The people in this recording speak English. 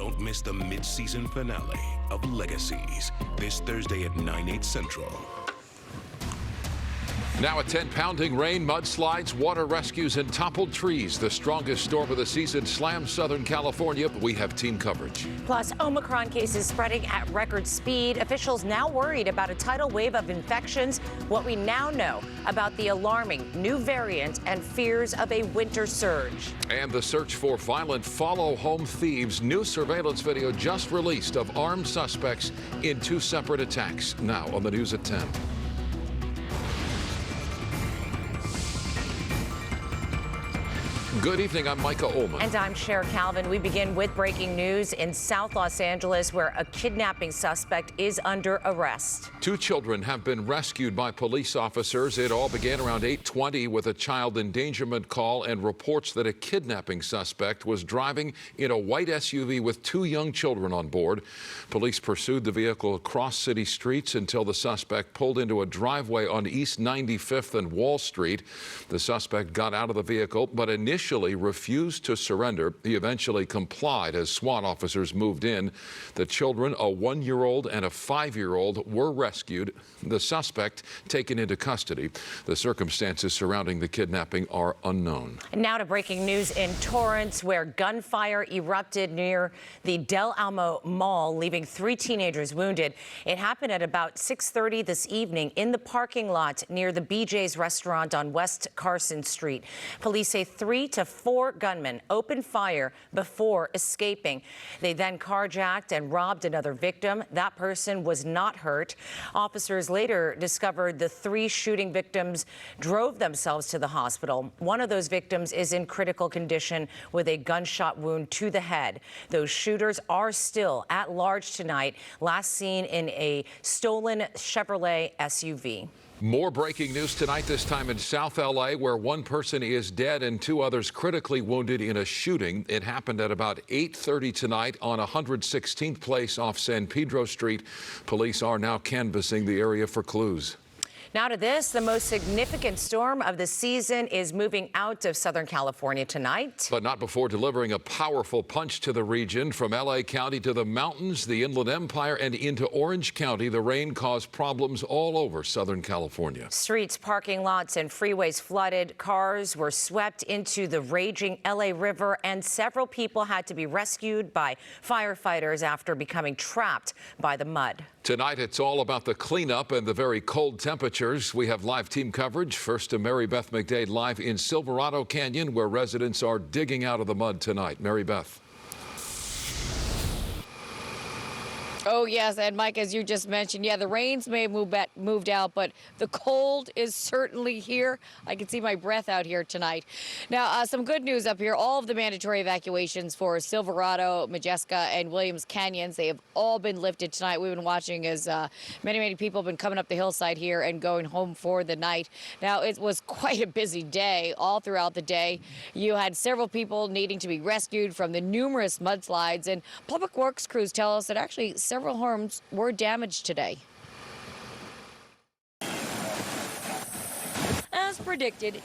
Don't miss the mid-season finale of Legacies this Thursday at 9/8 Central. Now a 10-pounding rain, mudslides, water rescues, and toppled trees. The strongest storm of the season slams Southern California. We have team coverage. Plus, Omicron cases spreading at record speed. Officials now worried about a tidal wave of infections. What we now know about the alarming new variant and fears of a winter surge. And the search for violent follow-home thieves. New surveillance video just released of armed suspects in 2 separate attacks. Now on the news at 10. Good evening, I'm Micah Ullman. And I'm Cher Calvin. We begin with breaking news in South Los Angeles, where a kidnapping suspect is under arrest. 2 children have been rescued by police officers. It all began around 8:20 with a child endangerment call and reports that a kidnapping suspect was driving in a white SUV with 2 young children on board. Police pursued the vehicle across city streets until the suspect pulled into a driveway on East 95th and Wall Street. The suspect got out of the vehicle, but initially refused to surrender. He eventually complied as SWAT officers moved in. The children, a 1-year-old and a 5-year-old, were rescued. The suspect taken into custody. The circumstances surrounding the kidnapping are unknown. And now to breaking news in Torrance, where gunfire erupted near the Del Almo Mall, leaving 3 teenagers wounded. It happened at about 6:30 this evening in the parking lot near the BJ's restaurant on West Carson Street. Police say 3 to 4 gunmen opened fire before escaping. They then carjacked and robbed another victim. That person was not hurt. Officers later discovered the 3 shooting victims drove themselves to the hospital. One of those victims is in critical condition with a gunshot wound to the head. Those shooters are still at large tonight, last seen in a stolen Chevrolet SUV. More breaking news tonight, this time in South L.A., where 1 person is dead and 2 others critically wounded in a shooting. It happened at about 8:30 tonight on 116th Place off San Pedro Street. Police are now canvassing the area for clues. Now to this, the most significant storm of the season is moving out of Southern California tonight. But not before delivering a powerful punch to the region. From L.A. County to the mountains, the Inland Empire, and into Orange County, the rain caused problems all over Southern California. Streets, parking lots, and freeways flooded. Cars were swept into the raging L.A. River, and several people had to be rescued by firefighters after becoming trapped by the mud. Tonight, it's all about the cleanup and the very cold temperatures. We have live team coverage. First to Mary Beth McDade live in Silverado Canyon, where residents are digging out of the mud tonight. Mary Beth. Oh, yes, and Mike, as you just mentioned, yeah, the rains may have moved out, but the cold is certainly here. I can see my breath out here tonight. Now, some good news up here. All of the mandatory evacuations for Silverado, Majeska, and Williams Canyons, they have all been lifted tonight. We've been watching as many people have been coming up the hillside here and going home for the night. Now, it was quite a busy day all throughout the day. You had several people needing to be rescued from the numerous mudslides, and public works crews tell us that actually several homes were damaged today. As predicted,